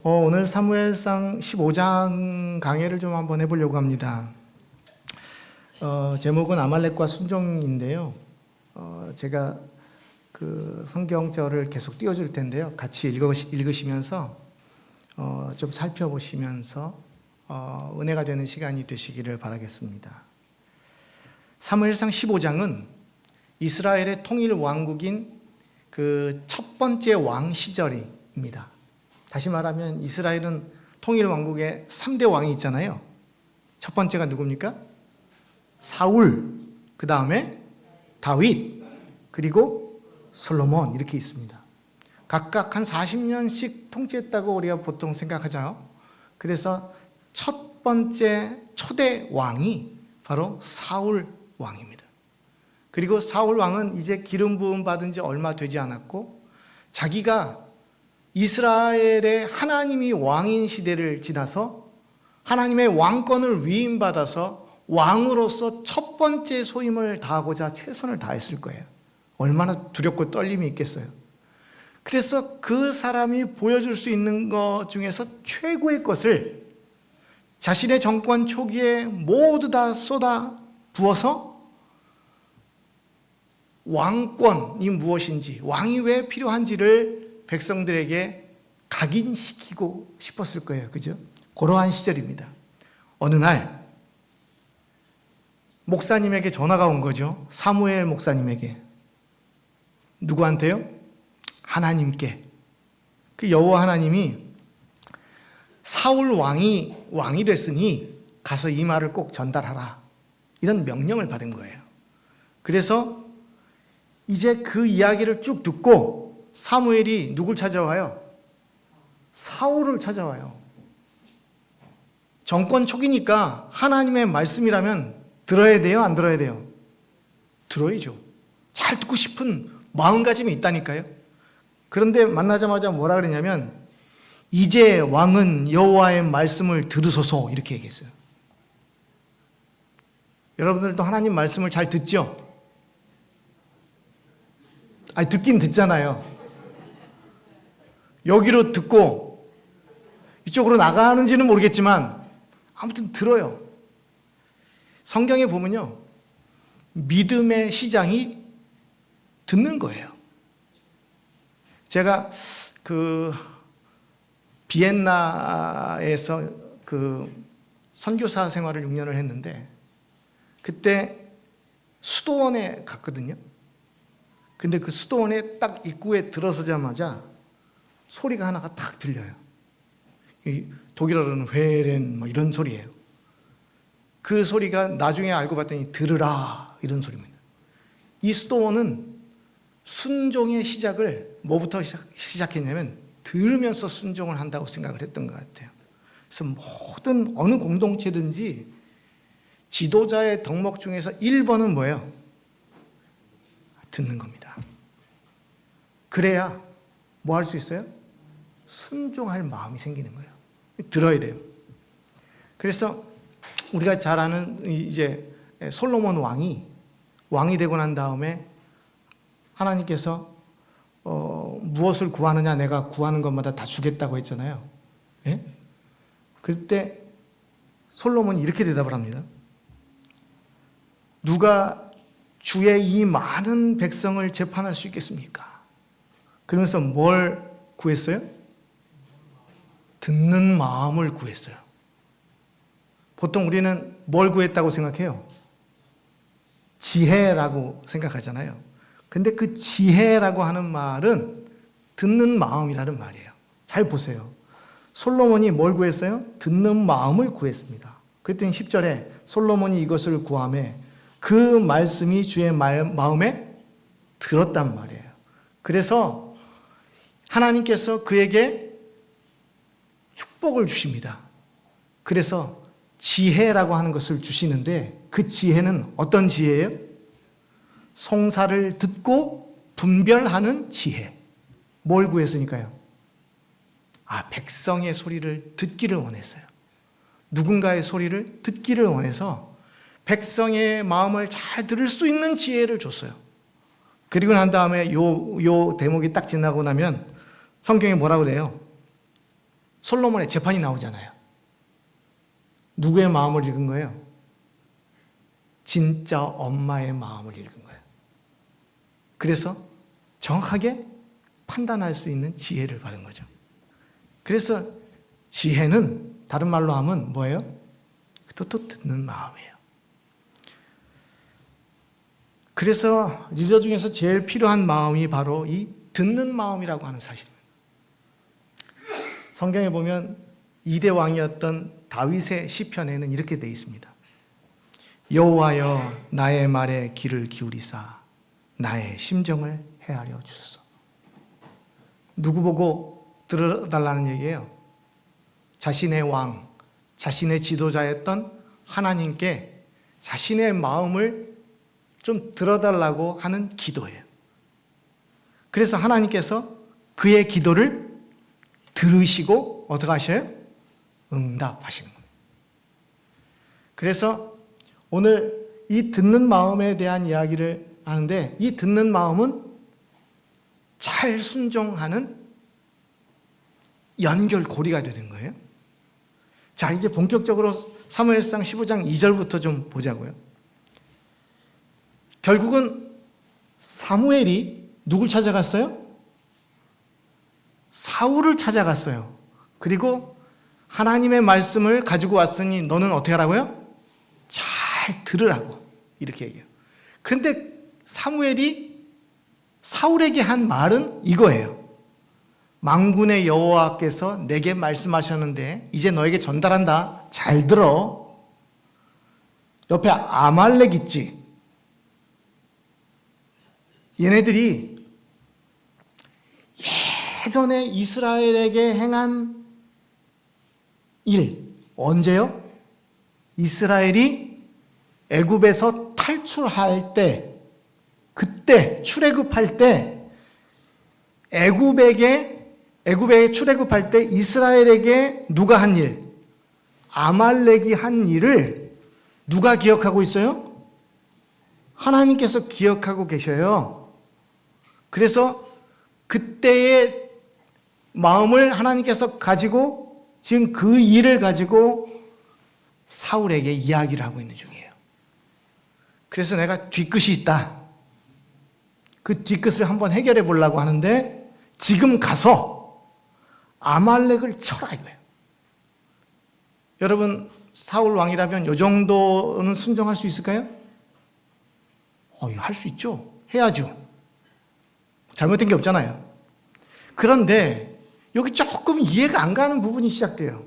오늘 사무엘상 15장 강해를 좀 한번 해보려고 합니다. 제목은 아말렉과 순종인데요. 제가 그 성경절을 계속 띄워줄 텐데요. 같이 읽으시면서 좀 살펴보시면서 은혜가 되는 시간이 되시기를 바라겠습니다. 사무엘상 15장은 이스라엘의 통일 왕국인 그 첫 번째 왕 시절입니다. 다시 말하면 이스라엘은 통일 왕국에 3대 왕이 있잖아요. 첫 번째가 누굽니까? 사울, 그 다음에 다윗, 그리고 솔로몬 이렇게 있습니다. 각각 한 40년씩 통치했다고 우리가 보통 생각하죠. 그래서 첫 번째 초대 왕이 바로 사울 왕입니다. 그리고 사울 왕은 이제 기름 부음 받은 지 얼마 되지 않았고 자기가 이스라엘의 하나님이 왕인 시대를 지나서 하나님의 왕권을 위임받아서 왕으로서 첫 번째 소임을 다하고자 최선을 다했을 거예요. 얼마나 두렵고 떨림이 있겠어요. 그래서 그 사람이 보여줄 수 있는 것 중에서 최고의 것을 자신의 정권 초기에 모두 다 쏟아 부어서 왕권이 무엇인지, 왕이 왜 필요한지를 백성들에게 각인시키고 싶었을 거예요. 그죠? 그러한 시절입니다. 어느 날 목사님에게 전화가 온 거죠. 사무엘 목사님에게. 누구한테요? 하나님께. 그 여호와 하나님이 사울 왕이 됐으니 가서 이 말을 꼭 전달하라. 이런 명령을 받은 거예요. 그래서 이제 그 이야기를 쭉 듣고 사무엘이 누굴 찾아와요? 사울을 찾아와요. 정권 초기니까 하나님의 말씀이라면 들어야 돼요? 안 들어야 돼요? 들어야죠. 잘 듣고 싶은 마음가짐이 있다니까요. 그런데 만나자마자 뭐라 그러냐면 이제 왕은 여호와의 말씀을 들으소서 이렇게 얘기했어요. 여러분들도 하나님 말씀을 잘 듣죠? 아니 듣긴 듣잖아요. 여기로 듣고 이쪽으로 나가는지는 모르겠지만 아무튼 들어요. 성경에 보면요. 믿음의 시작이 듣는 거예요. 제가 그 비엔나에서 그 선교사 생활을 6년을 했는데 그때 수도원에 갔거든요. 근데 그 수도원에 딱 입구에 들어서자마자 소리가 하나가 딱 들려요. 독일어로는 회렌 뭐 이런 소리예요. 그 소리가 나중에 알고 봤더니 들으라 이런 소리입니다. 이 수도원은 순종의 시작을 뭐부터 시작했냐면 들으면서 순종을 한다고 생각을 했던 것 같아요. 그래서 모든 어느 공동체든지 지도자의 덕목 중에서 1번은 뭐예요? 듣는 겁니다. 그래야 뭐 할 수 있어요? 순종할 마음이 생기는 거예요. 들어야 돼요. 그래서 우리가 잘 아는 이제 솔로몬 왕이 되고 난 다음에 하나님께서 무엇을 구하느냐 내가 구하는 것마다 다 주겠다고 했잖아요. 예? 그때 솔로몬이 이렇게 대답을 합니다. 누가 주의 이 많은 백성을 재판할 수 있겠습니까? 그러면서 뭘 구했어요? 듣는 마음을 구했어요. 보통 우리는 뭘 구했다고 생각해요? 지혜라고 생각하잖아요. 근데 그 지혜라고 하는 말은 듣는 마음이라는 말이에요. 잘 보세요. 솔로몬이 뭘 구했어요? 듣는 마음을 구했습니다. 그랬더니 10절에 솔로몬이 이것을 구하며 그 말씀이 주의 마음에 들었단 말이에요. 그래서 하나님께서 그에게 축복을 주십니다. 그래서 지혜라고 하는 것을 주시는데 그 지혜는 어떤 지혜예요? 송사를 듣고 분별하는 지혜. 뭘 구했으니까요? 백성의 소리를 듣기를 원했어요. 누군가의 소리를 듣기를 원해서 백성의 마음을 잘 들을 수 있는 지혜를 줬어요. 그리고 난 다음에 요 대목이 딱 지나고 나면 성경에 뭐라고 그래요? 솔로몬의 재판이 나오잖아요. 누구의 마음을 읽은 거예요? 진짜 엄마의 마음을 읽은 거예요. 그래서 정확하게 판단할 수 있는 지혜를 받은 거죠. 그래서 지혜는 다른 말로 하면 뭐예요? 또 듣는 마음이에요. 그래서 리더 중에서 제일 필요한 마음이 바로 이 듣는 마음이라고 하는 사실입니다. 성경에 보면 2대 왕이었던 다윗의 시편에는 이렇게 되어 있습니다. 여호와여 나의 말에 귀를 기울이사 나의 심정을 헤아려 주소서. 누구 보고 들어달라는 얘기예요? 자신의 왕, 자신의 지도자였던 하나님께 자신의 마음을 좀 들어달라고 하는 기도예요. 그래서 하나님께서 그의 기도를 들으시고 어떻게 하셔요? 응답하시는 겁니다. 그래서 오늘 이 듣는 마음에 대한 이야기를 하는데, 이 듣는 마음은 잘 순종하는 연결고리가 되는 거예요. 자, 이제 본격적으로 사무엘상 15장 2절부터 좀 보자고요. 결국은 사무엘이 누굴 찾아갔어요? 사울을 찾아갔어요. 그리고 하나님의 말씀을 가지고 왔으니 너는 어떻게 하라고요? 잘 들으라고 이렇게 얘기해요. 그런데 사무엘이 사울에게 한 말은 이거예요. 만군의 여호와께서 내게 말씀하셨는데 이제 너에게 전달한다. 잘 들어. 옆에 아말렉 있지? 얘네들이 예전에 이스라엘에게 행한 일, 언제요? 이스라엘이 애굽에서 탈출할 때, 그때 출애굽할 때 애굽에 출애굽할 때 이스라엘에게 누가 한 일? 아말렉이 한 일을 누가 기억하고 있어요? 하나님께서 기억하고 계셔요. 그래서 그때의 마음을 하나님께서 가지고 지금 그 일을 가지고 사울에게 이야기를 하고 있는 중이에요. 그래서 내가 뒤끝이 있다. 그 뒤끝을 한번 해결해 보려고 하는데 지금 가서 아말렉을 쳐라 이거예요. 여러분 사울 왕이라면 이 정도는 순종할 수 있을까요? 이거 할 수 있죠. 해야죠. 잘못된 게 없잖아요. 그런데 여기 조금 이해가 안 가는 부분이 시작돼요.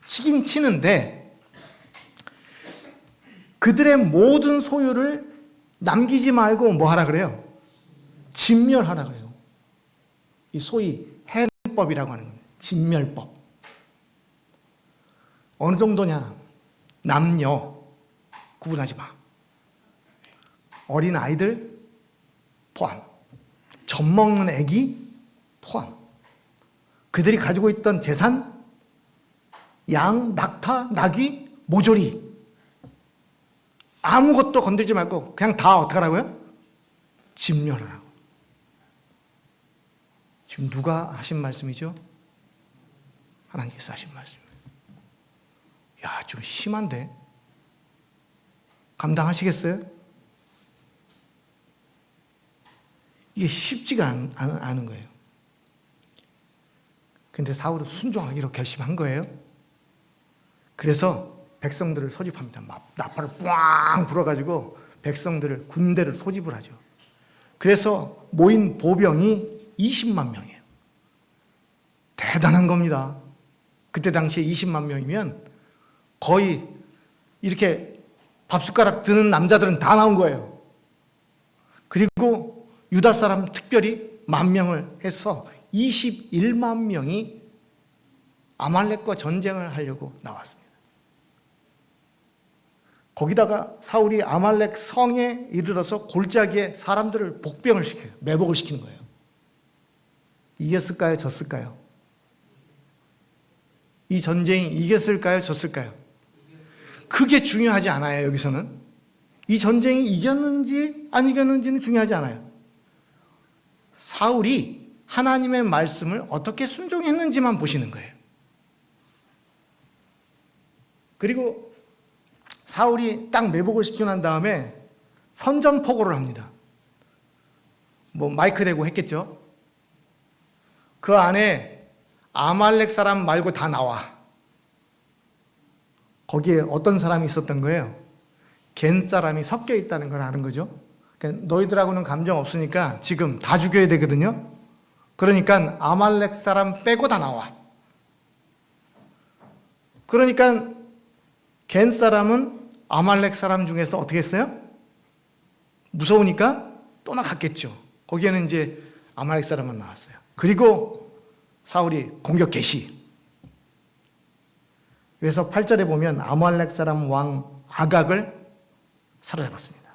치긴 치는데 그들의 모든 소유를 남기지 말고 뭐 하라 그래요? 진멸하라 그래요. 이 소위 해법이라고 하는 겁니다. 진멸법. 어느 정도냐? 남녀 구분하지 마. 어린 아이들 포함. 젖먹는 애기 포함. 그들이 가지고 있던 재산, 양, 낙타, 나귀, 모조리 아무것도 건들지 말고 그냥 다 어떻게 하라고요? 진멸하라고. 지금 누가 하신 말씀이죠? 하나님께서 하신 말씀입니다. 야, 좀 심한데? 감당하시겠어요? 이게 쉽지가 않은 거예요. 근데 사울은 순종하기로 결심한 거예요. 그래서 백성들을 소집합니다. 나팔을 꽝 불어가지고 백성들을, 군대를 소집을 하죠. 그래서 모인 보병이 20만 명이에요. 대단한 겁니다. 그때 당시에 20만 명이면 거의 이렇게 밥숟가락 드는 남자들은 다 나온 거예요. 그리고 유다 사람 특별히 10,000명을 해서 21만 명이 아말렉과 전쟁을 하려고 나왔습니다. 거기다가 사울이 아말렉 성에 이르러서 골짜기에 사람들을 복병을 시켜요. 매복을 시키는 거예요. 이겼을까요? 졌을까요? 이 전쟁이 이겼을까요? 졌을까요? 그게 중요하지 않아요. 여기서는 이 전쟁이 이겼는지 안 이겼는지는 중요하지 않아요. 사울이 하나님의 말씀을 어떻게 순종했는지만 보시는 거예요. 그리고 사울이 딱 매복을 시키고 난 다음에 선전포고를 합니다. 뭐 마이크 대고 했겠죠. 그 안에 아말렉 사람 말고 다 나와. 거기에 어떤 사람이 있었던 거예요? 겐 사람이 섞여 있다는 걸 아는 거죠. 그러니까 너희들하고는 감정 없으니까 지금 다 죽여야 되거든요. 그러니까 아말렉 사람 빼고 다 나와. 그러니까 겐 사람은 아말렉 사람 중에서 어떻게 했어요? 무서우니까 떠나갔겠죠. 거기에는 이제 아말렉 사람만 나왔어요. 그리고 사울이 공격 개시. 그래서 8절에 보면 아말렉 사람 왕 아각을 사로잡았습니다.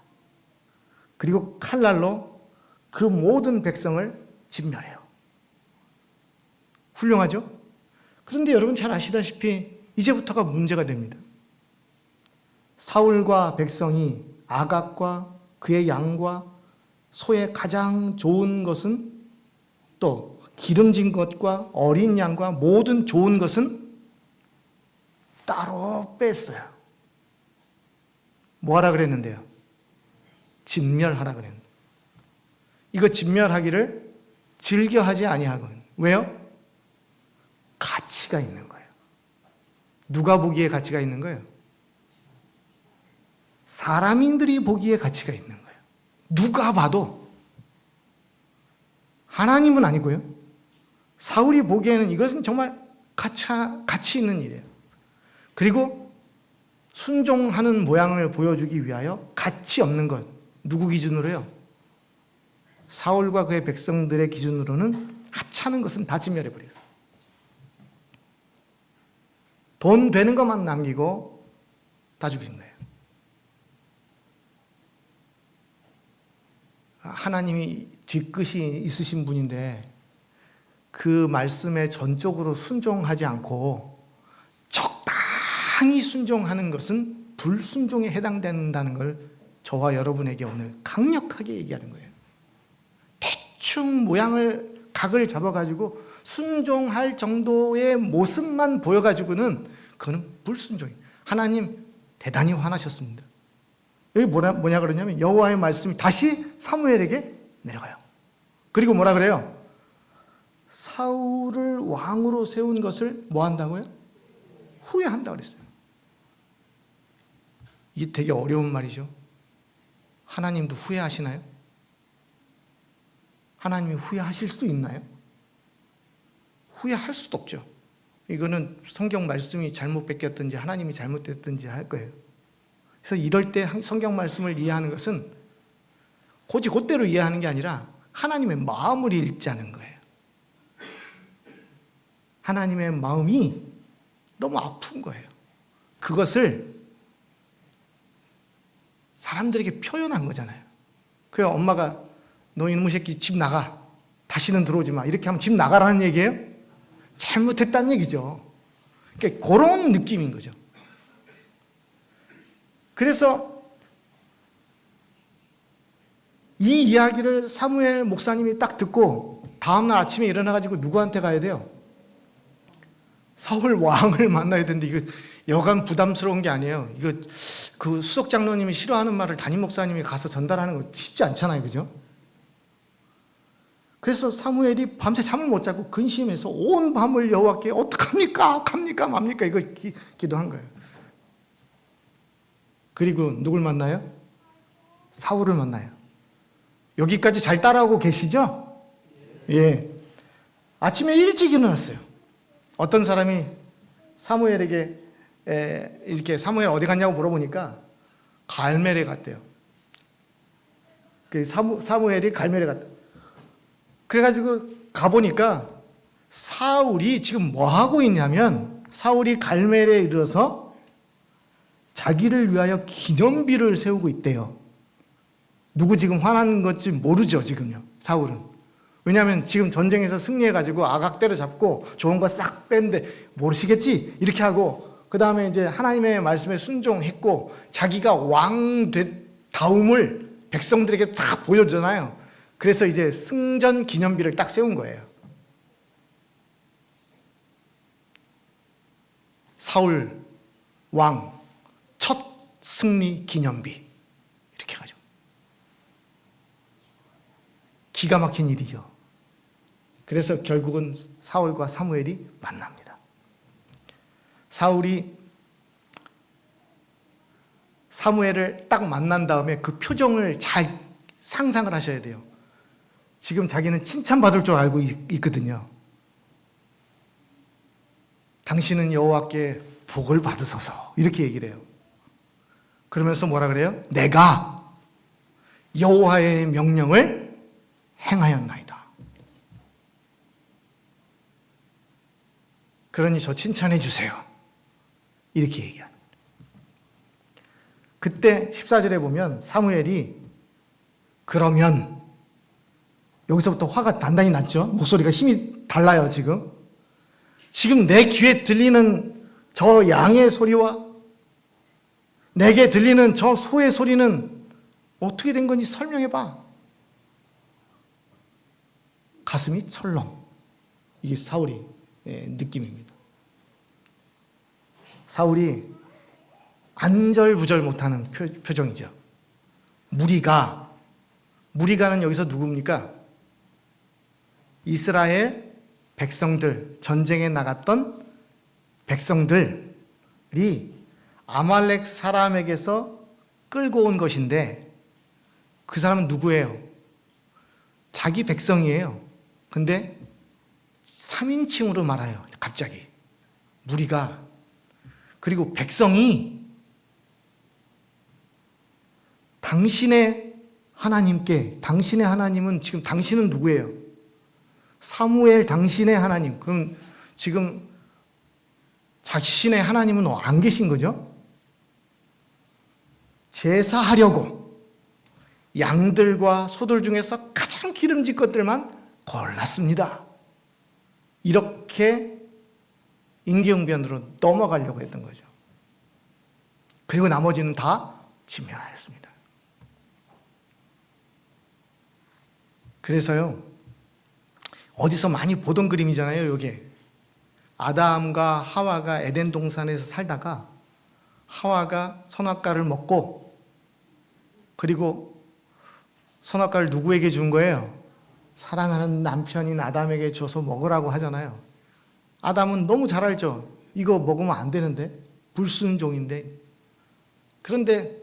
그리고 칼날로 그 모든 백성을 진멸해요. 훌륭하죠? 그런데 여러분 잘 아시다시피 이제부터가 문제가 됩니다. 사울과 백성이 아각과 그의 양과 소의 가장 좋은 것은, 또 기름진 것과 어린 양과 모든 좋은 것은 따로 뺐어요. 뭐 하라 그랬는데요? 진멸하라 그랬는데, 이거 진멸하기를 즐겨하지 아니하거든. 왜요? 가치가 있는 거예요. 누가 보기에 가치가 있는 거예요? 사람인들이 보기에 가치가 있는 거예요. 누가 봐도. 하나님은 아니고요. 사울이 보기에는 이것은 정말 가치 있는 일이에요. 그리고 순종하는 모양을 보여주기 위하여 가치 없는 것, 누구 기준으로요? 사울과 그의 백성들의 기준으로는 하찮은 것은 다 진멸해버렸어요. 돈 되는 것만 남기고 다 죽인 거예요. 하나님이 뒤끝이 있으신 분인데 그 말씀에 전적으로 순종하지 않고 적당히 순종하는 것은 불순종에 해당된다는 걸 저와 여러분에게 오늘 강력하게 얘기하는 거예요. 대충 모양을 각을 잡아가지고 순종할 정도의 모습만 보여가지고는 그거는 불순종이에요. 하나님 대단히 화나셨습니다. 여기 뭐냐 그러냐면 여호와의 말씀이 다시 사무엘에게 내려가요. 그리고 뭐라 그래요? 사울을 왕으로 세운 것을 뭐 한다고요? 후회한다고 그랬어요. 이게 되게 어려운 말이죠. 하나님도 후회하시나요? 하나님이 후회하실 수 있나요? 후회할 수도 없죠. 이거는 성경 말씀이 잘못 베꼈든지 하나님이 잘못됐든지 할 거예요. 그래서 이럴 때 성경 말씀을 이해하는 것은 고지 곧대로 이해하는 게 아니라 하나님의 마음을 읽자는 거예요. 하나님의 마음이 너무 아픈 거예요. 그것을 사람들에게 표현한 거잖아요. 그 엄마가 너 이놈의 새끼 집 나가. 다시는 들어오지 마. 이렇게 하면 집 나가라는 얘기예요? 잘못했다는 얘기죠. 그러니까 그런 느낌인 거죠. 그래서 이 이야기를 사무엘 목사님이 딱 듣고 다음날 아침에 일어나가지고 누구한테 가야 돼요? 사울 왕을 만나야 되는데 이거 여간 부담스러운 게 아니에요. 이거 그 수석 장로님이 싫어하는 말을 담임 목사님이 가서 전달하는 거 쉽지 않잖아요. 그죠? 그래서 사무엘이 밤새 잠을 못 자고 근심해서 온 밤을 여호와께 어떡합니까? 갑니까? 맙니까? 이거 기도한 거예요. 그리고 누굴 만나요? 사울을 만나요. 여기까지 잘 따라오고 계시죠? 예. 아침에 일찍 일어났어요. 어떤 사람이 사무엘에게 이렇게 사무엘 어디 갔냐고 물어보니까 갈멜에 갔대요. 그 사무엘이 갈멜에 갔다. 그래가지고 가보니까 사울이 지금 뭐 하고 있냐면 사울이 갈멜에 이르러서 자기를 위하여 기념비를 세우고 있대요. 누구 지금 화나는 건지 모르죠, 지금요, 사울은. 왜냐하면 지금 전쟁에서 승리해가지고 아각 때려잡고 좋은 거 싹 뺐는데 모르시겠지? 이렇게 하고 그 다음에 이제 하나님의 말씀에 순종했고 자기가 왕 다움을 백성들에게 다 보여주잖아요. 그래서 이제 승전 기념비를 딱 세운 거예요. 사울 왕 첫 승리 기념비 이렇게 가죠. 기가 막힌 일이죠. 그래서 결국은 사울과 사무엘이 만납니다. 사울이 사무엘을 딱 만난 다음에 그 표정을 잘 상상을 하셔야 돼요. 지금 자기는 칭찬받을 줄 알고 있거든요. 당신은 여호와께 복을 받으소서 이렇게 얘기를 해요. 그러면서 뭐라 그래요? 내가 여호와의 명령을 행하였나이다. 그러니 저 칭찬해 주세요. 이렇게 얘기합니다. 그때 14절에 보면 사무엘이 그러면 여기서부터 화가 단단히 났죠. 목소리가 힘이 달라요. 지금 내 귀에 들리는 저 양의 소리와 내게 들리는 저 소의 소리는 어떻게 된 건지 설명해봐. 가슴이 철렁. 이게 사울의 느낌입니다. 사울이 안절부절 못하는 표정이죠. 무리가는 여기서 누굽니까? 이스라엘 백성들, 전쟁에 나갔던 백성들이 아말렉 사람에게서 끌고 온 것인데 그 사람은 누구예요? 자기 백성이에요. 근데 3인칭으로 말아요. 갑자기. 무리가. 그리고 백성이 당신의 하나님께, 당신의 하나님은 지금 당신은 누구예요? 사무엘 당신의 하나님. 그럼 지금 자신의 하나님은 안 계신 거죠? 제사하려고 양들과 소들 중에서 가장 기름진 것들만 골랐습니다. 이렇게 임기응변으로 넘어가려고 했던 거죠. 그리고 나머지는 다 진멸하였습니다. 그래서요, 어디서 많이 보던 그림이잖아요, 이게. 아담과 하와가 에덴 동산에서 살다가 하와가 선악과를 먹고 그리고 선악과를 누구에게 준 거예요? 사랑하는 남편인 아담에게 줘서 먹으라고 하잖아요. 아담은 너무 잘 알죠. 이거 먹으면 안 되는데, 불순종인데. 그런데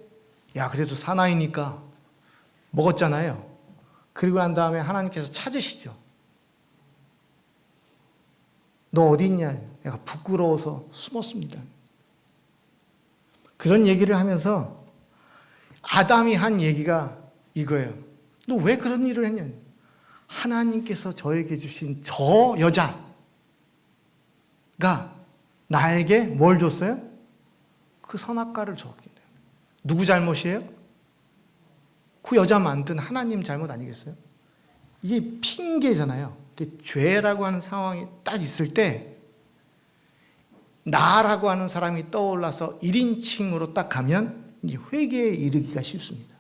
야, 그래도 사나이니까 먹었잖아요. 그리고 난 다음에 하나님께서 찾으시죠. 너 어디 있냐? 내가 부끄러워서 숨었습니다. 그런 얘기를 하면서 아담이 한 얘기가 이거예요. 너 왜 그런 일을 했냐? 하나님께서 저에게 주신 저 여자가 나에게 뭘 줬어요? 그 선악과를 줬기 때문에. 누구 잘못이에요? 그 여자 만든 하나님 잘못 아니겠어요? 이게 핑계잖아요. 죄라고 하는 상황이 딱 있을 때 나라고 하는 사람이 떠올라서 1인칭으로 딱 가면 회개에 이르기가 쉽습니다.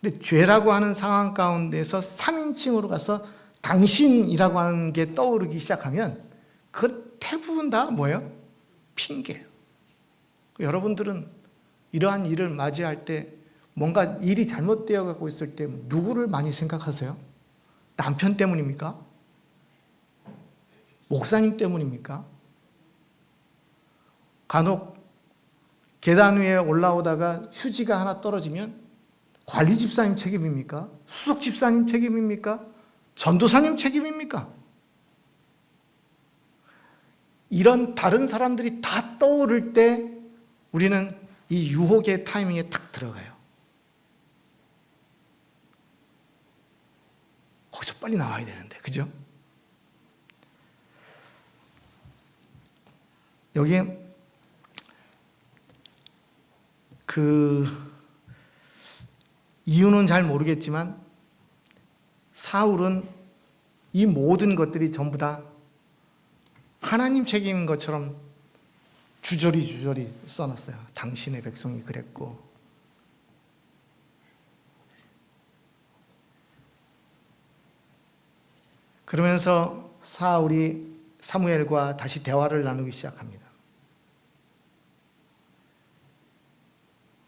근데 죄라고 하는 상황 가운데서 3인칭으로 가서 당신이라고 하는 게 떠오르기 시작하면 그 대부분 다 뭐예요? 핑계예요. 여러분들은 이러한 일을 맞이할 때 뭔가 일이 잘못되어 가고 있을 때 누구를 많이 생각하세요? 남편 때문입니까? 목사님 때문입니까? 간혹 계단 위에 올라오다가 휴지가 하나 떨어지면 관리 집사님 책임입니까? 수석 집사님 책임입니까? 전도사님 책임입니까? 이런 다른 사람들이 다 떠오를 때 우리는 이 유혹의 타이밍에 탁 들어가요. 거기서 빨리 나와야 되는데, 그죠? 여기 이유는 잘 모르겠지만 사울은 이 모든 것들이 전부 다 하나님 책임인 것처럼 주저리 써놨어요. 당신의 백성이 그랬고. 그러면서 사울이 사무엘과 다시 대화를 나누기 시작합니다.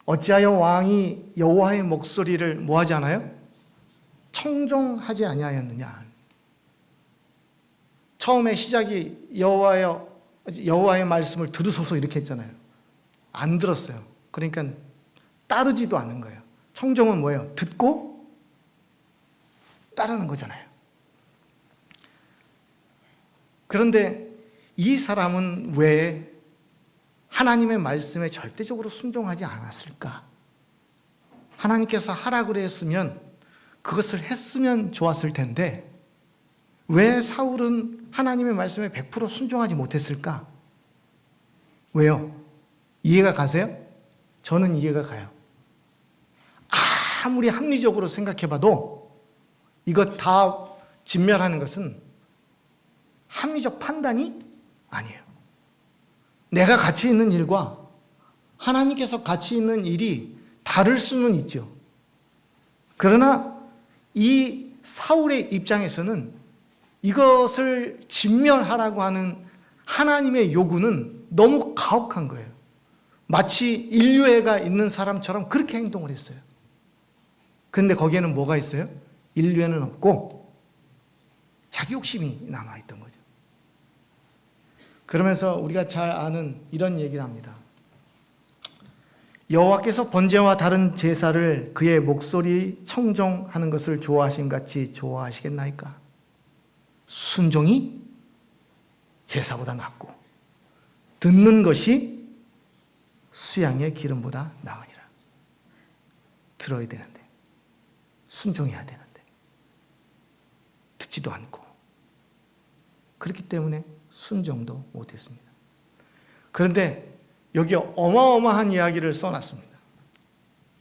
어찌하여 왕이 여호와의 목소리를 뭐하지 않아요? 청종하지 아니하였느냐. 처음에 시작이 여호와의 말씀을 들으소서 이렇게 했잖아요. 안 들었어요. 그러니까 따르지도 않은 거예요. 청종은 뭐예요? 듣고 따르는 거잖아요. 그런데 이 사람은 왜 하나님의 말씀에 절대적으로 순종하지 않았을까? 하나님께서 하라 그랬으면 그것을 했으면 좋았을 텐데 왜 사울은 하나님의 말씀에 100% 순종하지 못했을까? 왜요? 이해가 가세요? 저는 이해가 가요. 아무리 합리적으로 생각해봐도 이것 다 진멸하는 것은 합리적 판단이 아니에요. 내가 가치 있는 일과 하나님께서 가치 있는 일이 다를 수는 있죠. 그러나 이 사울의 입장에서는 이것을 진멸하라고 하는 하나님의 요구는 너무 가혹한 거예요. 마치 인류애가 있는 사람처럼 그렇게 행동을 했어요. 그런데 거기에는 뭐가 있어요? 인류애는 없고 자기 욕심이 남아있던 거죠. 그러면서 우리가 잘 아는 이런 얘기를 합니다. 여호와께서 번제와 다른 제사를 그의 목소리 청종하는 것을 좋아하신 같이 좋아하시겠나이까? 순종이 제사보다 낫고 듣는 것이 수양의 기름보다 나으니라. 들어야 되는데 순종해야 되는데 듣지도 않고 그렇기 때문에 순종도 못했습니다. 그런데 여기 어마어마한 이야기를 써놨습니다.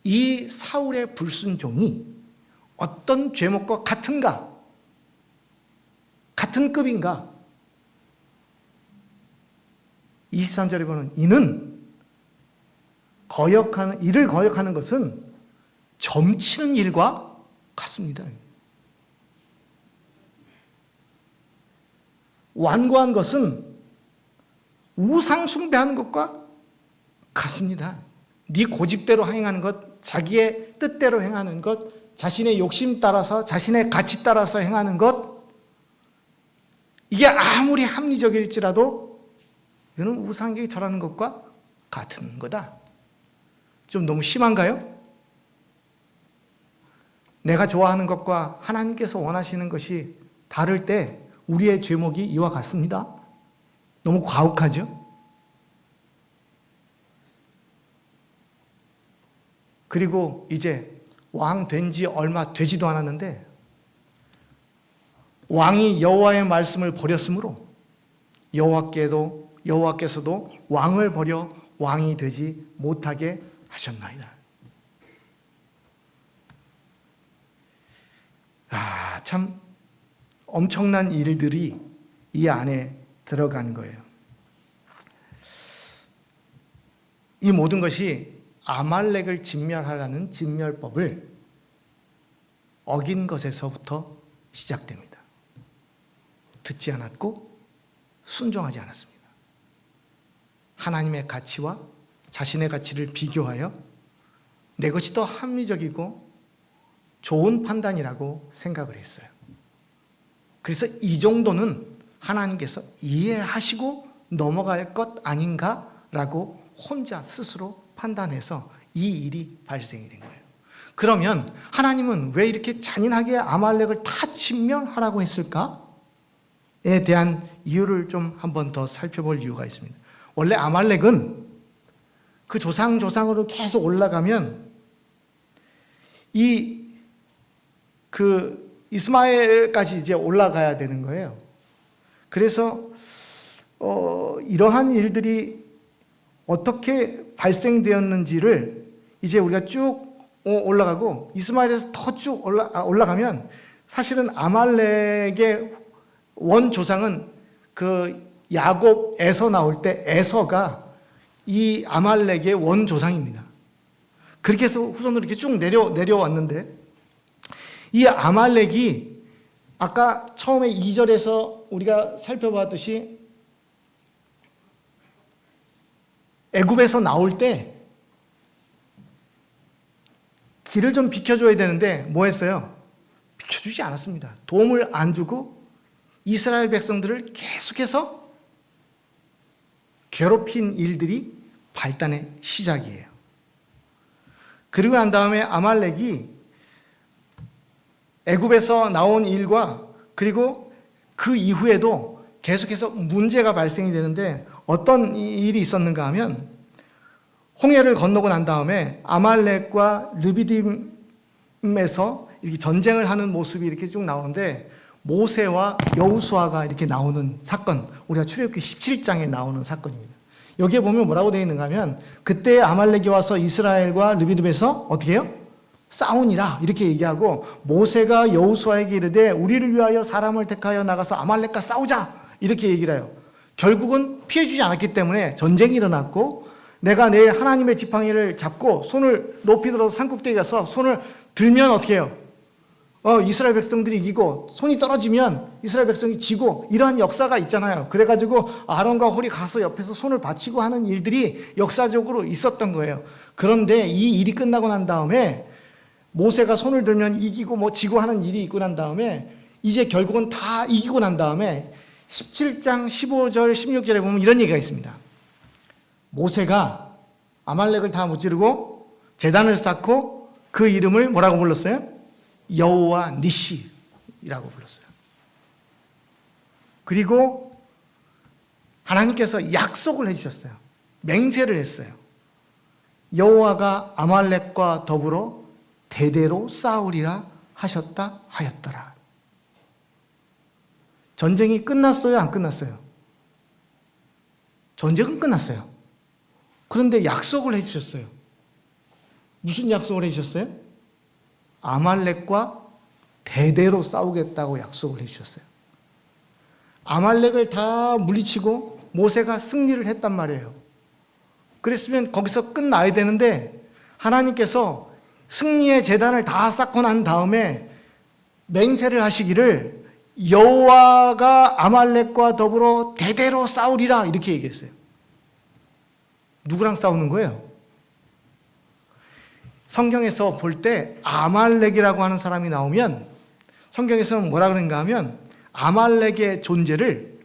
이 사울의 불순종이 어떤 죄목과 같은가? 같은 급인가? 23절에 보면 이를 거역하는 것은 점치는 일과 같습니다. 완고한 것은 우상 숭배하는 것과 같습니다. 네 고집대로 행하는 것, 자기의 뜻대로 행하는 것, 자신의 욕심 따라서, 자신의 가치 따라서 행하는 것, 이게 아무리 합리적일지라도 이거는 우상에게 절하는 것과 같은 거다. 좀 너무 심한가요? 내가 좋아하는 것과 하나님께서 원하시는 것이 다를 때 우리의 죄목이 이와 같습니다. 너무 과혹하죠? 그리고 이제 왕 된 지 얼마 되지도 않았는데 왕이 여호와의 말씀을 버렸으므로 여호와께서도 왕을 버려 왕이 되지 못하게 하셨나이다. 참 엄청난 일들이 이 안에 들어간 거예요. 이 모든 것이 아말렉을 진멸하라는 진멸법을 어긴 것에서부터 시작됩니다. 듣지 않았고 순종하지 않았습니다. 하나님의 가치와 자신의 가치를 비교하여 내 것이 더 합리적이고 좋은 판단이라고 생각을 했어요. 그래서 이 정도는 하나님께서 이해하시고 넘어갈 것 아닌가라고 혼자 스스로 판단해서 이 일이 발생이 된 거예요. 그러면 하나님은 왜 이렇게 잔인하게 아말렉을 다 진멸하라고 했을까에 대한 이유를 좀 한번 더 살펴볼 이유가 있습니다. 원래 아말렉은 그 조상으로 계속 올라가면 이스마엘까지 이제 올라가야 되는 거예요. 그래서 이러한 일들이 어떻게 발생되었는지를 이제 우리가 쭉 올라가고 이스마엘에서 더 쭉 올라가면 사실은 아말렉의 원조상은 그 야곱에서 나올 때 에서가 이 아말렉의 원조상입니다. 그렇게 해서 후손으로 이렇게 쭉 내려왔는데 이 아말렉이 아까 처음에 2절에서 우리가 살펴봤듯이 애굽에서 나올 때 길을 좀 비켜줘야 되는데 뭐 했어요? 비켜주지 않았습니다. 도움을 안 주고 이스라엘 백성들을 계속해서 괴롭힌 일들이 발단의 시작이에요. 그리고 난 다음에 아말렉이 애굽에서 나온 일과 그리고 그 이후에도 계속해서 문제가 발생이 되는데 어떤 일이 있었는가 하면 홍해를 건너고 난 다음에 아말렉과 르비딤에서 이렇게 전쟁을 하는 모습이 이렇게 쭉 나오는데 모세와 여호수아가 이렇게 나오는 사건, 우리가 출애굽기 17장에 나오는 사건입니다. 여기에 보면 뭐라고 되어 있는가 하면 그때 아말렉이 와서 이스라엘과 르비딤에서 어떻게 해요? 싸우니라 이렇게 얘기하고 모세가 여호수아에게 이르되 우리를 위하여 사람을 택하여 나가서 아말렉과 싸우자 이렇게 얘기를 해요. 결국은 피해주지 않았기 때문에 전쟁이 일어났고 내가 내일 하나님의 지팡이를 잡고 손을 높이 들어서 산꼭대기에 가서 손을 들면 어떻게 해요? 이스라엘 백성들이 이기고 손이 떨어지면 이스라엘 백성이 지고 이러한 역사가 있잖아요. 그래가지고 아론과 홀이 가서 옆에서 손을 받치고 하는 일들이 역사적으로 있었던 거예요. 그런데 이 일이 끝나고 난 다음에 모세가 손을 들면 이기고 뭐 지고 하는 일이 있고 난 다음에 이제 결국은 다 이기고 난 다음에 17장 15절 16절에 보면 이런 얘기가 있습니다. 모세가 아말렉을 다 무찌르고 제단을 쌓고 그 이름을 뭐라고 불렀어요? 여호와 니시라고 불렀어요. 그리고 하나님께서 약속을 해주셨어요. 맹세를 했어요. 여호와가 아말렉과 더불어 대대로 싸우리라 하셨다 하였더라. 전쟁이 끝났어요? 안 끝났어요? 전쟁은 끝났어요. 그런데 약속을 해주셨어요. 무슨 약속을 해주셨어요? 아말렉과 대대로 싸우겠다고 약속을 해주셨어요. 아말렉을 다 물리치고 모세가 승리를 했단 말이에요. 그랬으면 거기서 끝나야 되는데 하나님께서 승리의 제단을 다 쌓고 난 다음에 맹세를 하시기를 여호와가 아말렉과 더불어 대대로 싸우리라 이렇게 얘기했어요. 누구랑 싸우는 거예요? 성경에서 볼 때 아말렉이라고 하는 사람이 나오면 성경에서는 뭐라 그런가 하면 아말렉의 존재를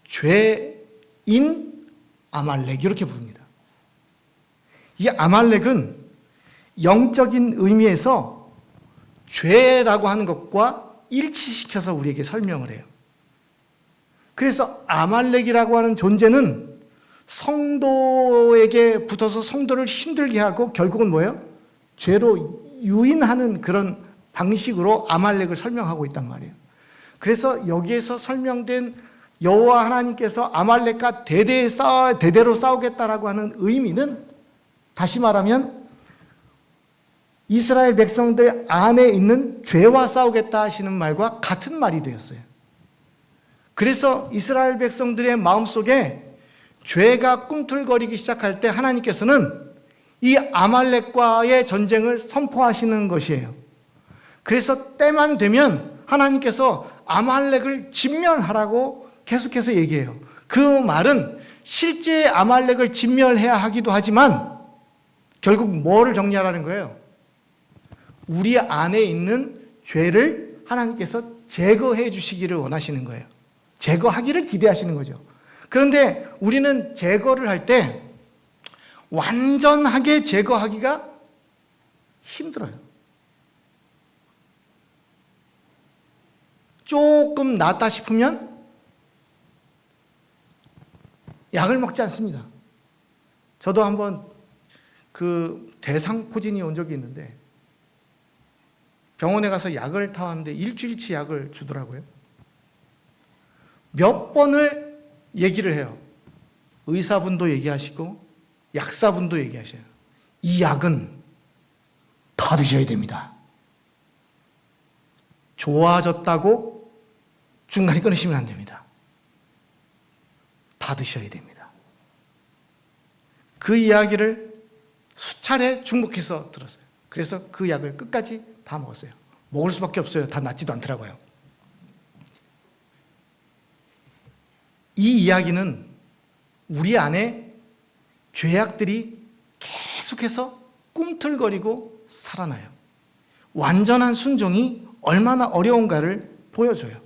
죄인 아말렉 이렇게 부릅니다. 이 아말렉은 영적인 의미에서 죄라고 하는 것과 일치시켜서 우리에게 설명을 해요. 그래서 아말렉이라고 하는 존재는 성도에게 붙어서 성도를 힘들게 하고 결국은 뭐예요? 죄로 유인하는 그런 방식으로 아말렉을 설명하고 있단 말이에요. 그래서 여기에서 설명된 여호와 하나님께서 아말렉과 대대로 싸우겠다라고 하는 의미는 다시 말하면 이스라엘 백성들 안에 있는 죄와 싸우겠다 하시는 말과 같은 말이 되었어요. 그래서 이스라엘 백성들의 마음속에 죄가 꿈틀거리기 시작할 때 하나님께서는 이 아말렉과의 전쟁을 선포하시는 것이에요. 그래서 때만 되면 하나님께서 아말렉을 진멸하라고 계속해서 얘기해요. 그 말은 실제 아말렉을 진멸해야 하기도 하지만 결국 뭐를 정리하라는 거예요? 우리 안에 있는 죄를 하나님께서 제거해 주시기를 원하시는 거예요. 제거하기를 기대하시는 거죠. 그런데 우리는 제거를 할 때 완전하게 제거하기가 힘들어요. 조금 낫다 싶으면 약을 먹지 않습니다. 저도 한번 그 대상포진이 온 적이 있는데 병원에 가서 약을 타왔는데 일주일치 약을 주더라고요. 몇 번을 얘기를 해요. 의사분도 얘기하시고 약사분도 얘기하셔요. 이 약은 다 드셔야 됩니다. 좋아졌다고 중간에 끊으시면 안 됩니다. 다 드셔야 됩니다. 그 이야기를 수차례 중복해서 들었어요. 그래서 그 약을 끝까지 다 먹었어요. 먹을 수밖에 없어요. 다 낫지도 않더라고요. 이 이야기는 우리 안에 죄악들이 계속해서 꿈틀거리고 살아나요. 완전한 순종이 얼마나 어려운가를 보여줘요.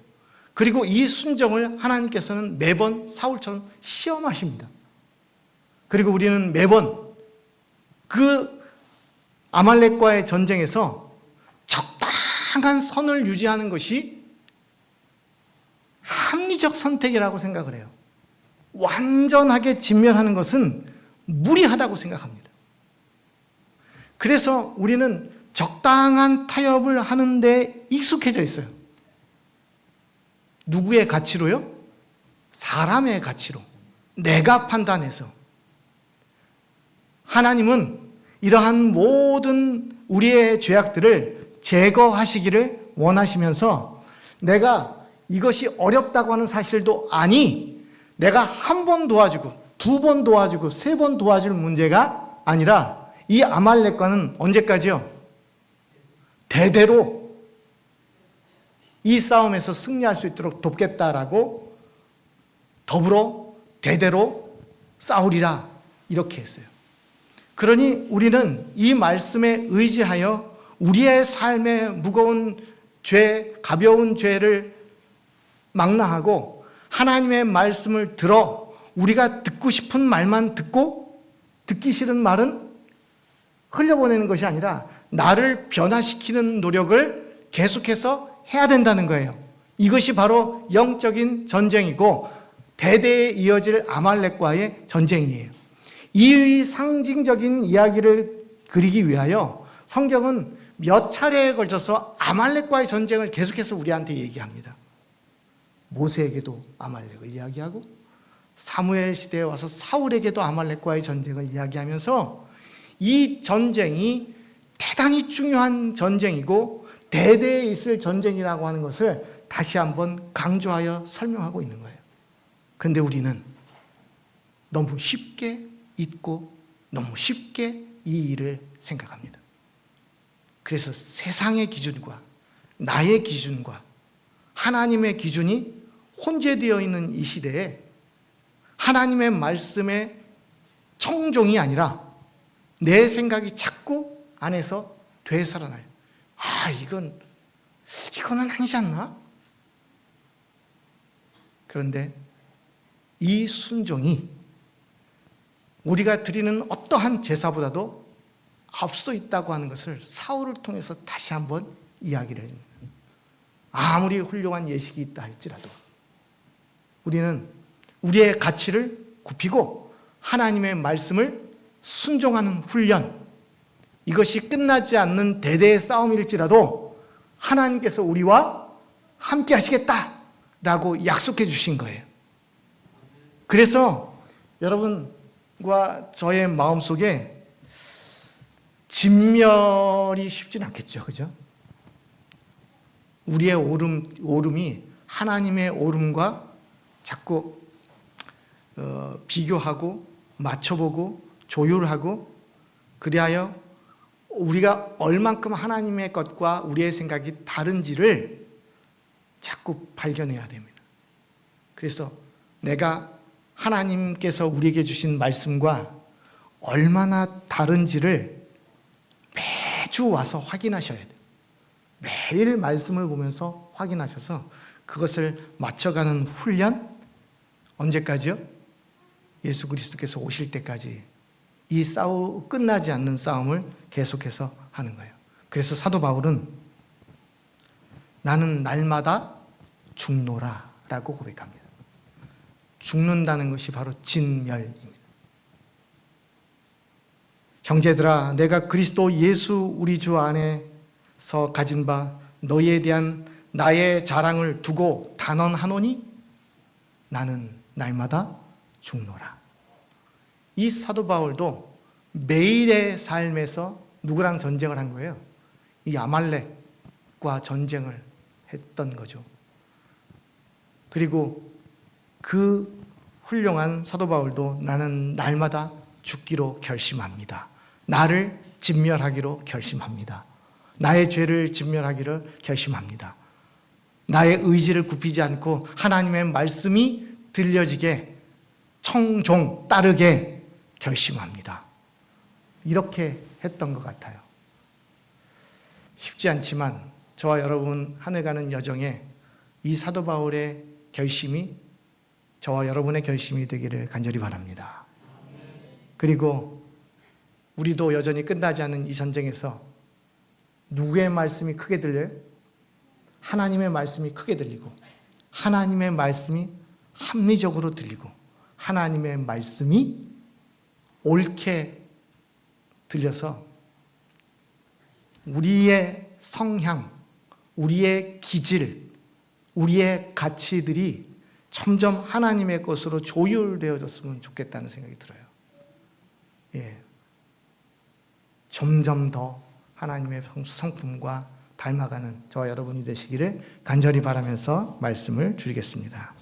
그리고 이 순종을 하나님께서는 매번 사울처럼 시험하십니다. 그리고 우리는 매번 그 아말렉과의 전쟁에서 적당한 선을 유지하는 것이 합리적 선택이라고 생각을 해요. 완전하게 진멸하는 것은 무리하다고 생각합니다. 그래서 우리는 적당한 타협을 하는 데 익숙해져 있어요. 누구의 가치로요? 사람의 가치로. 내가 판단해서. 하나님은 이러한 모든 우리의 죄악들을 제거하시기를 원하시면서 내가 이것이 어렵다고 하는 사실도 아니, 내가 한 번 도와주고 두 번 도와주고 세 번 도와줄 문제가 아니라 이 아말렉과는 언제까지요? 대대로 이 싸움에서 승리할 수 있도록 돕겠다라고 더불어 대대로 싸우리라 이렇게 했어요. 그러니 우리는 이 말씀에 의지하여 우리의 삶의 무거운 죄, 가벼운 죄를 망라하고 하나님의 말씀을 들어 우리가 듣고 싶은 말만 듣고 듣기 싫은 말은 흘려보내는 것이 아니라 나를 변화시키는 노력을 계속해서 해야 된다는 거예요. 이것이 바로 영적인 전쟁이고 대대에 이어질 아말렉과의 전쟁이에요. 이 상징적인 이야기를 그리기 위하여 성경은 몇 차례에 걸쳐서 아말렉과의 전쟁을 계속해서 우리한테 얘기합니다. 모세에게도 아말렉을 이야기하고 사무엘 시대에 와서 사울에게도 아말렉과의 전쟁을 이야기하면서 이 전쟁이 대단히 중요한 전쟁이고 대대에 있을 전쟁이라고 하는 것을 다시 한번 강조하여 설명하고 있는 거예요. 그런데 우리는 너무 쉽게 잊고 너무 쉽게 이 일을 생각합니다. 그래서 세상의 기준과 나의 기준과 하나님의 기준이 혼재되어 있는 이 시대에 하나님의 말씀의 청종이 아니라 내 생각이 자꾸 안에서 되살아나요. 이거는 아니지 않나? 그런데 이 순종이 우리가 드리는 어떠한 제사보다도 앞서 있다고 하는 것을 사울을 통해서 다시 한번 이야기를 해줍니다. 아무리 훌륭한 예식이 있다 할지라도 우리는 우리의 가치를 굽히고 하나님의 말씀을 순종하는 훈련, 이것이 끝나지 않는 대대의 싸움일지라도 하나님께서 우리와 함께 하시겠다라고 약속해 주신 거예요. 그래서 여러분과 저의 마음속에 진멸이 쉽진 않겠죠. 그죠? 우리의 오름이 하나님의 오름과 자꾸 비교하고 맞춰보고 조율하고 그리하여 우리가 얼만큼 하나님의 것과 우리의 생각이 다른지를 자꾸 발견해야 됩니다. 그래서 내가 하나님께서 우리에게 주신 말씀과 얼마나 다른지를 매주 와서 확인하셔야 돼요. 매일 말씀을 보면서 확인하셔서 그것을 맞춰가는 훈련, 언제까지요? 예수 그리스도께서 오실 때까지 이 끝나지 않는 싸움을 계속해서 하는 거예요. 그래서 사도 바울은 나는 날마다 죽노라 라고 고백합니다. 죽는다는 것이 바로 진멸입니다. 형제들아, 내가 그리스도 예수 우리 주 안에서 가진 바 너희에 대한 나의 자랑을 두고 단언하노니 나는 날마다 죽노라. 이 사도 바울도 매일의 삶에서 누구랑 전쟁을 한 거예요? 이 아말렉과 전쟁을 했던 거죠. 그리고 그 훌륭한 사도 바울도 나는 날마다 죽기로 결심합니다. 나를 진멸하기로 결심합니다. 나의 죄를 진멸하기를 결심합니다. 나의 의지를 굽히지 않고 하나님의 말씀이 들려지게 청종 따르게 결심합니다. 이렇게 했던 것 같아요. 쉽지 않지만 저와 여러분 하늘 가는 여정에 이 사도 바울의 결심이 저와 여러분의 결심이 되기를 간절히 바랍니다. 그리고 우리도 여전히 끝나지 않은 이 전쟁에서 누구의 말씀이 크게 들려요? 하나님의 말씀이 크게 들리고, 하나님의 말씀이 합리적으로 들리고, 하나님의 말씀이 옳게 들려서 우리의 성향, 우리의 기질, 우리의 가치들이 점점 하나님의 것으로 조율되어졌으면 좋겠다는 생각이 들어요. 예. 점점 더 하나님의 성품과 닮아가는 저와 여러분이 되시기를 간절히 바라면서 말씀을 드리겠습니다.